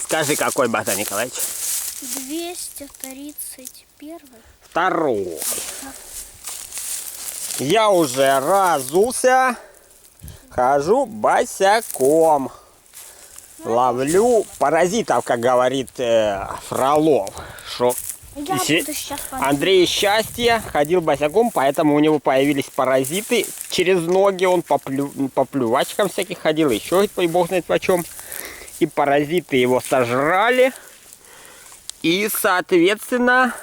Скажи, какой, Богдан Николаевич? 231. Второй. Я уже разулся, хожу босяком. Ловлю паразитов, как говорит Фролов. Шо? Я буду сейчас Андрей Счастье ходил босяком, поэтому у него появились паразиты. Через ноги он по плювачкам всяких ходил, еще бог знает почем. И паразиты его сожрали. И, соответственно,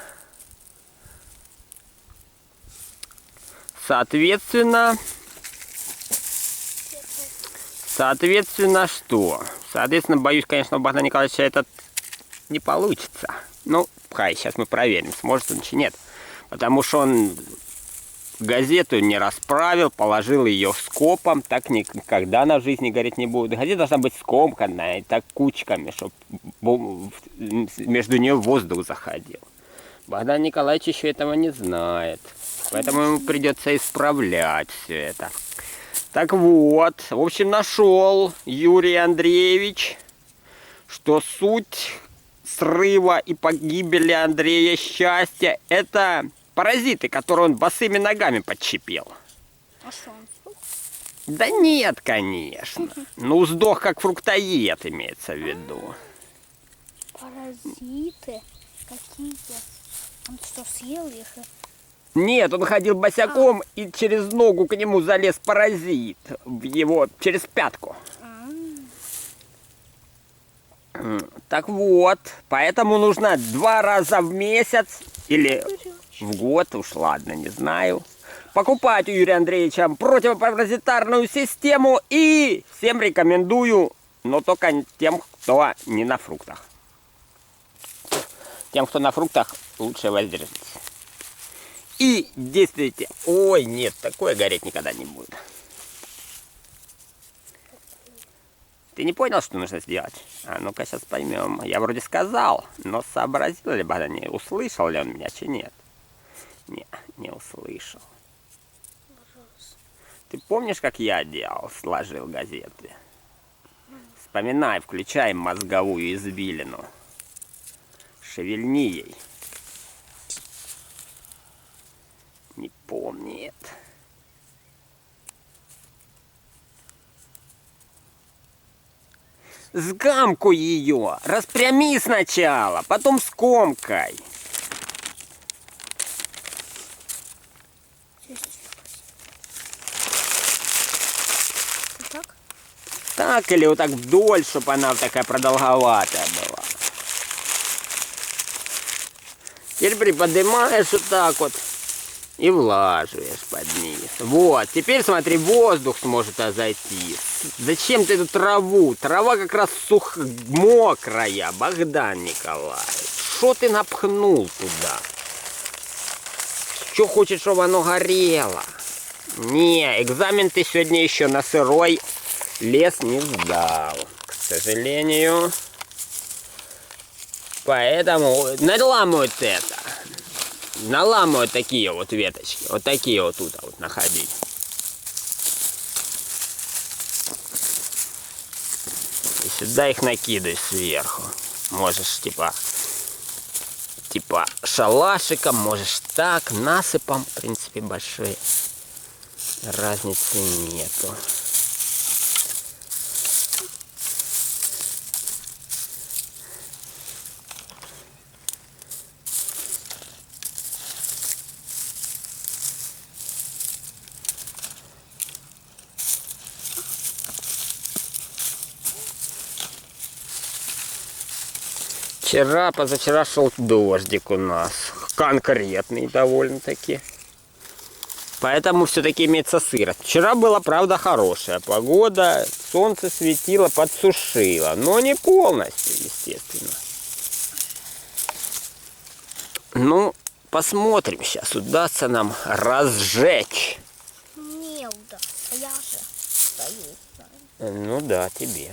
что? Соответственно, боюсь, конечно, у Богдана Николаевича этот не получится. Ну, сейчас мы проверим, сможет он или нет. Потому что он газету не расправил, положил ее скопом. Так никогда на жизни гореть не будет. Газета должна быть скомканная, и так кучками, чтобы между нее воздух заходил. Богдан Николаевич еще этого не знает. Поэтому ему придется исправлять все это. Так вот, в общем, нашел Юрий Андреевич, что суть срыва и погибели Андрея Счастья — это паразиты, которые он босыми ногами подчепил. А что он сдох? Да нет, конечно. Ну, сдох как фруктоед, имеется в виду. Паразиты? Какие? Он что, съел их? Нет, он ходил босяком, и через ногу к нему залез паразит. В его, через пятку. Так вот, поэтому нужно 2 раза в месяц или в год, уж ладно, не знаю, покупать у Юрия Андреевича противопаразитарную систему. И всем рекомендую, но только тем, кто не на фруктах. Тем, кто на фруктах, лучше воздержитесь. И действуйте. Ой, нет, такое гореть никогда не будет. Ты не понял, что нужно сделать? А ну-ка сейчас поймем. Я вроде сказал, но сообразил ли Богдан, не услышал ли он меня, чи нет? Не услышал. Ты помнишь, как я делал, сложил газеты? Вспоминай, включай мозговую извилину. Шевельни ей. Не помнит. Сгамкуй ее, распрями сначала, потом скомкай. Так? Так или вот так вдоль, чтобы она такая продолговатая была. Теперь приподнимаешь вот так вот и влаживаешь под низ. Вот, теперь смотри, воздух сможет зайти. Зачем ты эту траву? Трава как раз мокрая, Богдан Николаевич. Что ты напхнул туда? Что хочешь, чтобы оно горело? Не, экзамен ты сегодня еще на сырой лес не сдал, к сожалению. Поэтому наламывают это. Наламывают такие вот веточки. Вот такие вот тут вот находить. И сюда их накидай сверху. Можешь типа шалашиком, можешь так, насыпом. В принципе, большой разницы нету. Позавчера шел дождик у нас. Конкретный довольно-таки. Поэтому все-таки имеется сырость. Вчера была, правда, хорошая погода. Солнце светило, подсушило. Но не полностью, естественно. Ну, посмотрим сейчас, удастся нам разжечь. Не удастся, я же стою. Ну да, тебе.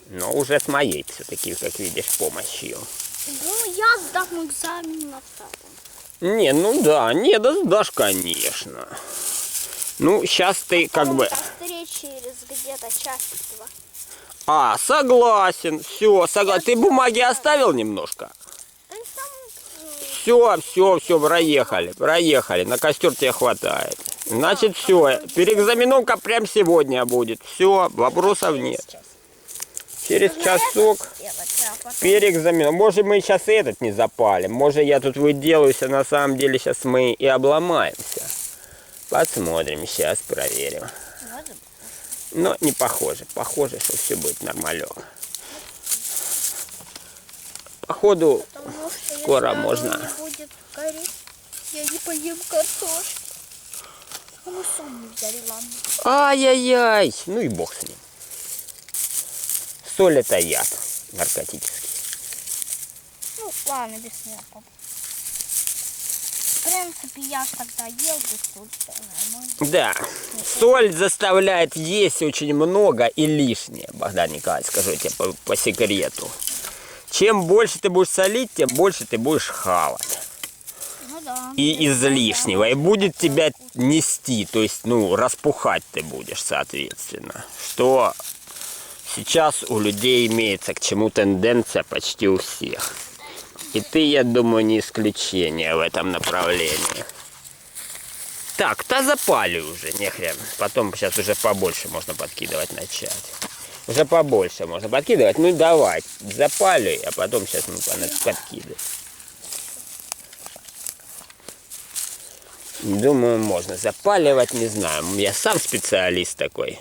Но уже с моей все-таки, как видишь, помощью. Ну, я сдам экзамен на втором. Не, ну да, не, да сдашь, конечно. Ну, сейчас ты как бы... Встречи через где-то часик-два. А, согласен. Все, согласен. Ты бумаги оставил немножко? Да и там, Все, проехали. На костер тебе хватает. Значит, все. Переэкзаменовка прям сегодня будет. Все, вопросов нет. Через часок переэкзамен. Может, мы сейчас этот не запалим. Может, я тут выделаюсь, а на самом деле сейчас мы и обломаемся. Посмотрим, сейчас проверим. Но не похоже. Похоже, что все будет нормалек. Походу, скоро можно. Будет гореть, я не поем картошку. А мы соль не взяли, ладно. Ай-яй-яй. Ну и бог с ним. Соль это яд наркотический. Ну, ладно, без смерков. В принципе, я ж тогда ел без соли, нормально. Да, соль заставляет есть очень много и лишнее, Богдан Николаевич, скажу я тебе по секрету. Чем больше ты будешь солить, тем больше ты будешь хавать. Ну да. И излишнего. И будет тебя нести, то есть, ну, распухать ты будешь, соответственно. Что сейчас у людей имеется к чему тенденция почти у всех. И ты, я думаю, не исключение в этом направлении. Так, то запали уже, нехрен. Потом сейчас уже побольше можно подкидывать начать. Уже побольше можно подкидывать. Ну давай, запали, а потом сейчас мы подкидываем. Думаю, можно запаливать, не знаю. Я сам специалист такой.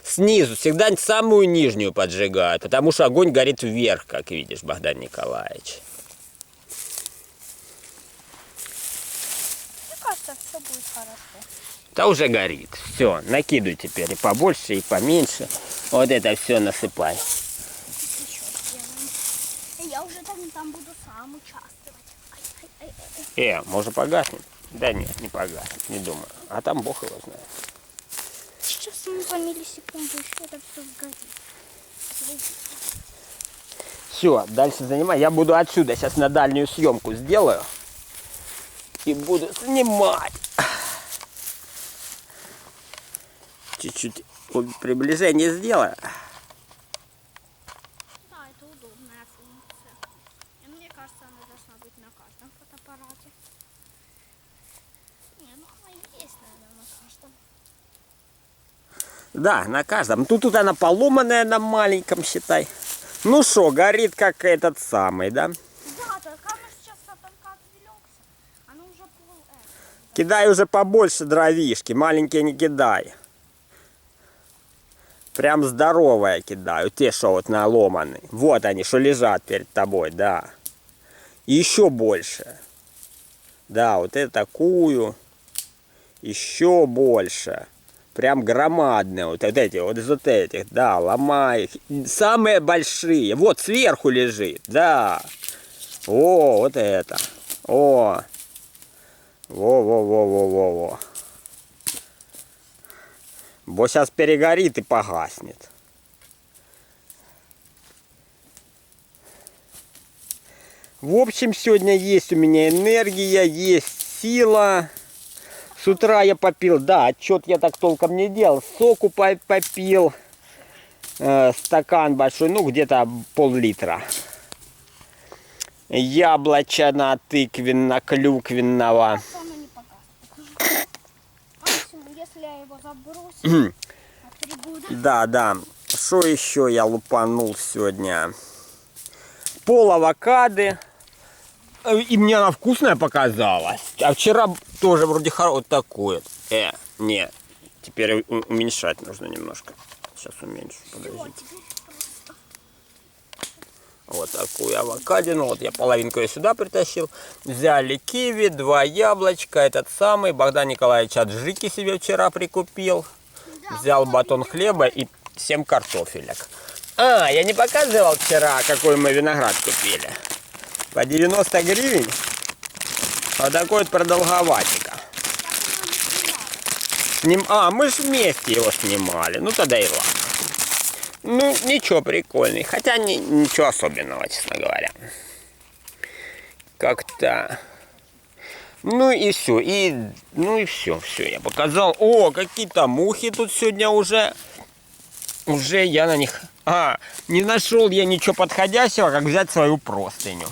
Снизу всегда самую нижнюю поджигают, потому что огонь горит вверх, как видишь, Богдан Николаевич. Мне кажется, все будет хорошо. Да уже горит. Все, накидывай теперь и побольше, и поменьше. Вот это все насыпай. Еще сделаем. Я уже там буду сам участвовать. Может погаснет? Да нет, не погаснет, не думаю. А там Бог его знает. Сейчас мы за миллисекунду еще это все сгорит. Все, дальше занимай. Я буду отсюда сейчас на дальнюю съемку сделаю. И буду снимать. Чуть-чуть приближение сделаю. Да, это удобная функция. И мне кажется, она должна быть на каждом фотоаппарате. Не, ну она есть, наверное, на каждом. Да, на каждом. Тут она поломанная на маленьком, считай. Ну что, горит как этот самый, да? Да, только мы сейчас только отвлекся. Оно уже Кидай уже побольше дровишки, маленькие не кидай. Прям здоровые кидаю, те, что вот наломаны. Вот они, что лежат перед тобой, да. И еще больше. Да, вот это такую. Еще больше. Прям громадные. Вот эти, вот из вот этих, да, ломай их. Самые большие. Вот сверху лежит, да. О, вот это. О. Во-во-во-во-во-во. Бо сейчас перегорит и погаснет. В общем, сегодня есть у меня энергия, есть сила. С утра я попил, да, отчет я так толком не делал. Соку попил. Стакан большой, ну где-то пол-литра. Яблочно-тыквенно-клюквенного. Если я его заброшу на 3 года. Да, да. Что еще я лупанул сегодня? Пол авокадо. И мне она вкусная показалась. А вчера тоже вроде вот такое. Не. Теперь уменьшать нужно немножко. Сейчас уменьшу, подождите. Вот такую авокадину. Вот я половинку ее сюда притащил. Взяли киви, 2 яблочка. Этот самый. Богдан Николаевич аджики себе вчера прикупил. Взял батон хлеба и 7 картофелек. Я не показывал вчера, какой мы виноград купили. По 90 гривен. Вот такой вот продолговатика. Мы же вместе его снимали. Ну тогда и ладно. Ну, ничего, прикольный. Хотя ничего особенного, честно говоря. Как-то. Ну и все. Все я показал. О, какие-то мухи тут сегодня уже уже я на них... не нашел я ничего подходящего, как взять свою простыню.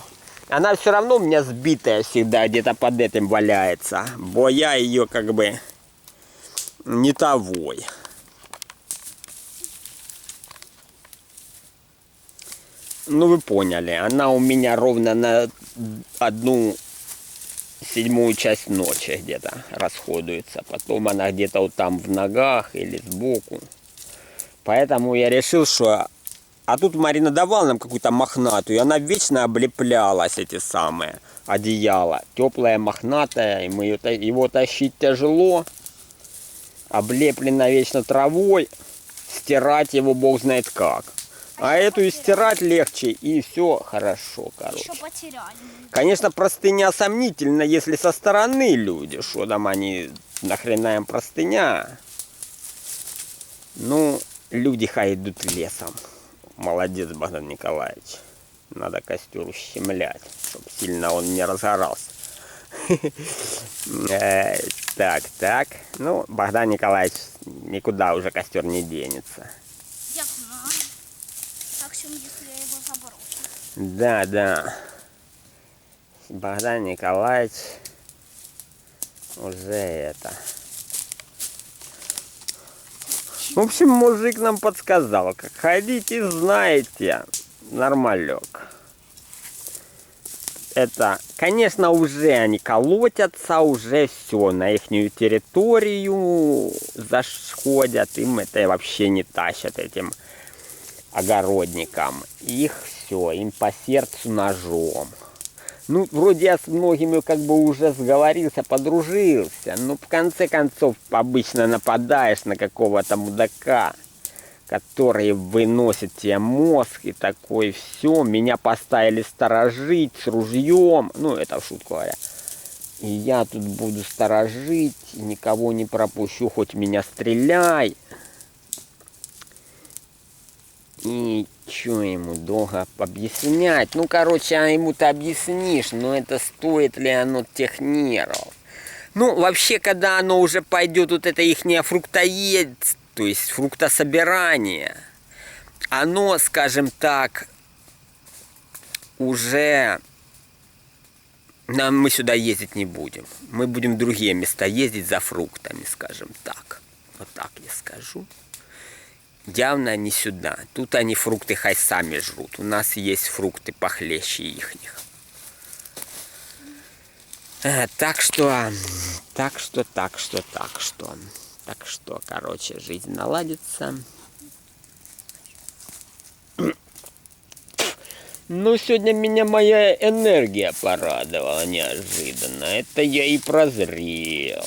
Она все равно у меня сбитая всегда, где-то под этим валяется. Бо я ее как бы не тавой. Ну вы поняли, она у меня ровно на 1/7 часть ночи где-то расходуется. Потом она где-то вот там в ногах или сбоку. Поэтому я решил, что... А тут Марина давала нам какую-то мохнатую, и она вечно облеплялась, эти самые одеяла. Теплая, мохнатая, и его тащить тяжело. Облеплено вечно травой. Стирать его бог знает как. А эту и стирать легче, и все хорошо, короче. Еще потеряли. Конечно, простыня сомнительно, если со стороны люди. Что там они, нахрена им простыня? Ну, люди хай идут лесом. Молодец, Богдан Николаевич. Надо костер ущемлять, чтобы сильно он не разгорался. Так. Ну, Богдан Николаевич никуда уже костер не денется. Я знаю. Так что если я его заброшу. Да. Богдан Николаевич уже это... В общем, мужик нам подсказал, как ходить, и знаете, нормалек. Это, конечно, уже они колотятся, уже все, на ихнюю территорию заходят, им это вообще не тащат, этим огородникам. Их все, им по сердцу ножом. Ну, вроде я с многими как бы уже сговорился, подружился. Но в конце концов обычно нападаешь на какого-то мудака, который выносит тебе мозг и такой, все, меня поставили сторожить с ружьем. Ну, это в шутку говоря. И я тут буду сторожить, никого не пропущу, хоть меня стреляй. И что ему долго объяснять? Ну, короче, ему-то объяснишь, но это стоит ли оно тех нервов? Ну, вообще, когда оно уже пойдет, вот это ихнее фруктоедство, то есть фруктособирание, оно, скажем так, уже... Мы сюда ездить не будем. Мы будем в другие места ездить за фруктами, скажем так. Вот так я скажу. Явно не сюда. Тут они фрукты хай сами жрут. У нас есть фрукты похлеще ихних. Так что, короче, жизнь наладится. Ну, сегодня меня моя энергия порадовала неожиданно. Это я и прозрел.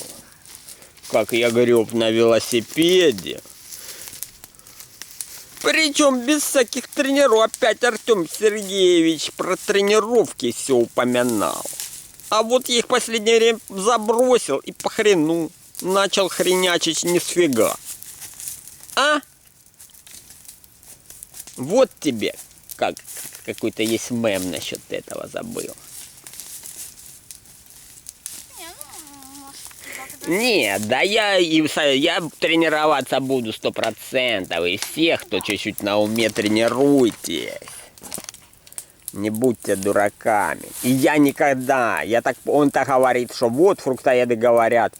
Как я греб на велосипеде. Причем без всяких тренировок. Опять Артем Сергеевич про тренировки все упоминал. А вот я их в последнее время забросил и по хрену начал хренячить ни сфига. А? Вот тебе как какой-то есть мем насчет этого, забыл. Нет, да я тренироваться буду 100%. И всех, кто чуть-чуть на уме, тренируйтесь. Не будьте дураками. И я никогда, он так говорит, что вот фруктоеды говорят.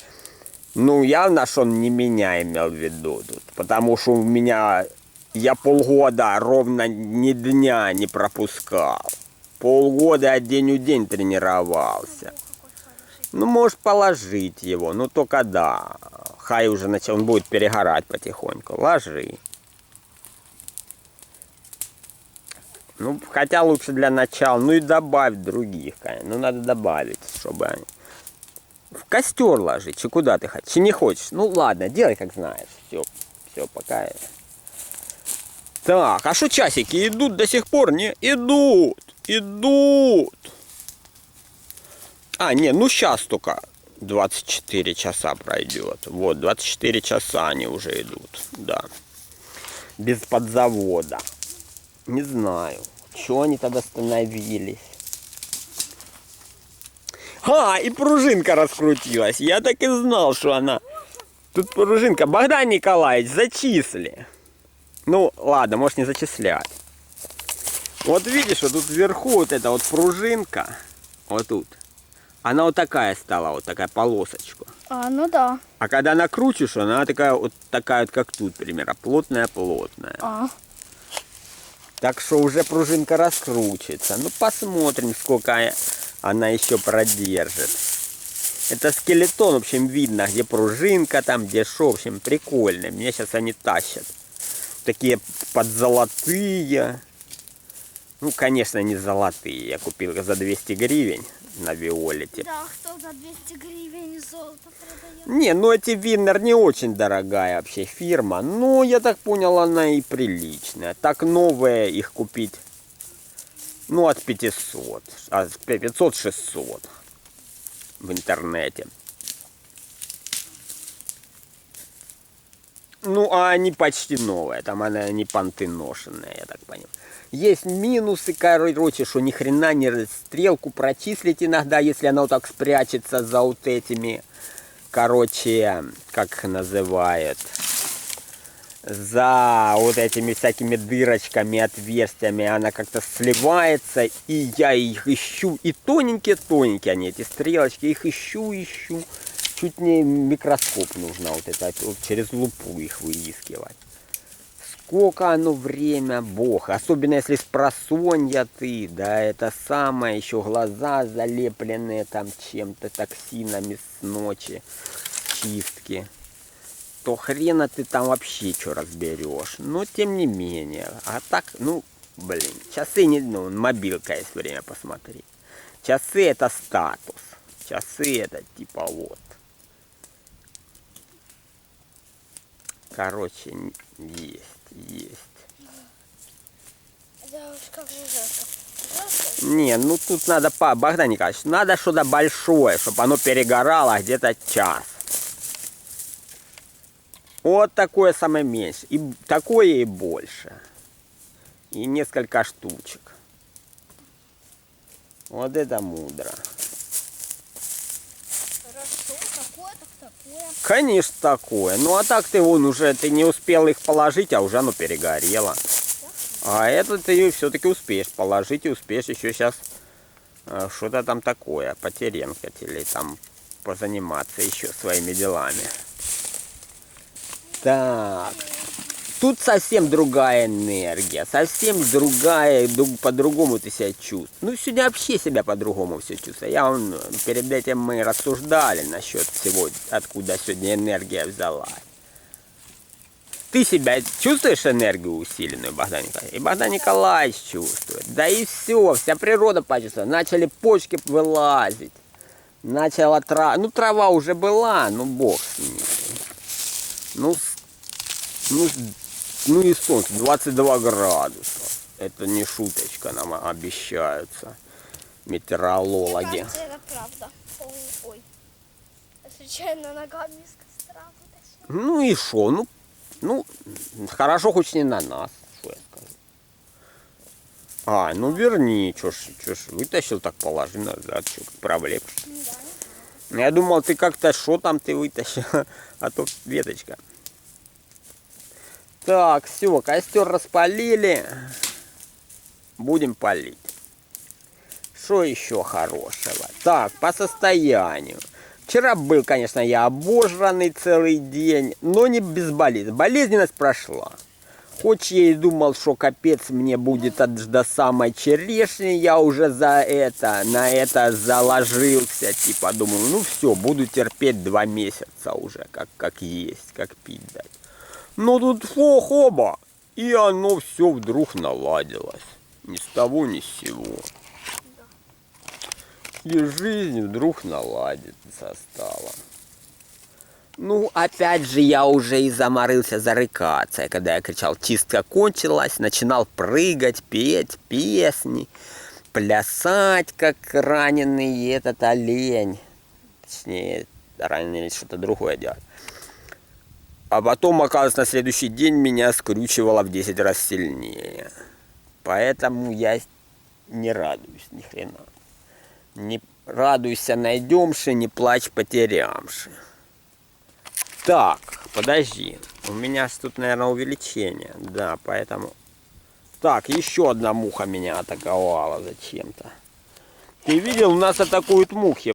Ну, явно, что он не меня имел в виду тут. Потому что у меня, я полгода ровно ни дня не пропускал. Полгода день в день тренировался. Ну, можешь положить его, но только да. Хай уже он будет перегорать потихоньку. Ложи. Ну, хотя лучше для начала. Ну и добавь других, конечно. Ну, надо добавить, чтобы они... В костер ложить. Че куда ты хочешь? Че не хочешь? Ну, ладно, делай как знаешь. Все, пока. Так, а что часики идут до сих пор? Не, идут. А, не, ну сейчас только 24 часа пройдет. Вот, 24 часа они уже идут, да. Без подзавода. Не знаю, чего они тогда остановились. И пружинка раскрутилась. Я так и знал, что она... Тут пружинка. Богдан Николаевич, зачисли. Ну, ладно, можешь не зачислять. Вот видишь, вот тут вверху вот эта вот пружинка, вот тут, она вот такая стала, вот такая полосочка. А, ну да. А когда накручиваешь, она такая вот, как тут, примерно, плотная-плотная. А. Так что уже пружинка раскручивается. Ну, посмотрим, сколько она еще продержит. Это скелетон, в общем, видно, где пружинка там, где шо, в общем, прикольно. Меня сейчас они тащат. Такие подзолотые. Ну, конечно, не золотые. Я купил их за 200 гривен на Виолете. Да, кто за 200 гривен золото продает? Не, ну эти Виннер не очень дорогая вообще фирма. Но, я так понял, она и приличная. Так новые их купить, ну, от 500. От 500-600 в интернете. Ну, а они почти новые. Там они понты ношенные, я так понял. Есть минусы, короче, что ни хрена не стрелку прочислить иногда, если она вот так спрячется за вот этими, короче, как их называют, за вот этими всякими дырочками, отверстиями, она как-то сливается, и я их ищу, и тоненькие-тоненькие они, эти стрелочки, их ищу. Чуть не микроскоп нужно вот это, вот через лупу их выискивать. Сколько оно время, бог. Особенно если спросонья ты, да, это самое, еще глаза залепленные там чем-то, токсинами с ночи, чистки. То хрена ты там вообще что разберешь. Но тем не менее. А так, ну, блин, часы не, ну, мобилка есть время посмотреть. Часы это статус. Часы это типа вот. Короче, есть. Да уж как же жестко. Не, ну тут надо, Богдан Николаевич, надо что-то большое, чтобы оно перегорало где-то час. Вот такое самое меньше. И такое и больше. И несколько штучек. Вот это мудро. Хорошо, такое, так такое. Конечно такое. Ну а так ты вон уже, ты не успел их положить, а уже оно перегорело. А это ты все-таки успеешь положить и успеешь еще сейчас что-то там такое, потеренкать или там позаниматься еще своими делами. Так. Тут совсем другая энергия, совсем другая, по-другому ты себя чувствуешь. Ну, сегодня вообще себя по-другому все чувствую. Перед этим мы рассуждали насчет всего, откуда сегодня энергия взялась. Ты себя чувствуешь энергию усиленную, Богдан Николаевич? И Богдан Николаевич чувствует. Да и все, вся природа почувствовала. Начали почки вылазить. Начала трава. Ну, трава уже была, ну, бог с ней. Ну и солнце, 22 градуса. Это не шуточка, нам обещаются метеорологи. Мне кажется, это правда. Ой. Я случайно ногами из костра вытащила. Ну и шо? Ну, хорошо, хоть не на нас, что я скажу. Ну верни, чё ж, вытащил, так положи назад, что проблем. Да. Я думал, ты как-то, что там ты вытащил, а то веточка. Так, все, костер распалили. Будем палить. Что еще хорошего? Так, по состоянию. Вчера был, конечно, я обожранный целый день, но не без болезни. Болезненность прошла. Хоть я и думал, что капец мне будет до самой черешни, я уже на это заложился. Типа, думаю, ну все, буду терпеть 2 месяца уже, как есть, как пить дать. Но тут хоба, и оно все вдруг наладилось. Ни с того, ни с сего. И жизнь вдруг наладится стала. Ну, опять же, я уже и заморился зарыкаться. И когда я кричал, чистка кончилась, начинал прыгать, петь песни, плясать, как раненый этот олень. Точнее, раненый что-то другое делать. А потом, оказывается, на следующий день меня скручивало в 10 раз сильнее. Поэтому я не радуюсь ни хрена. Не радуйся найдемши, не плачь потерямши. Так, подожди. У меня ж тут, наверное, увеличение. Да, поэтому... Так, еще одна муха меня атаковала зачем-то. Ты видел, у нас атакуют мухи.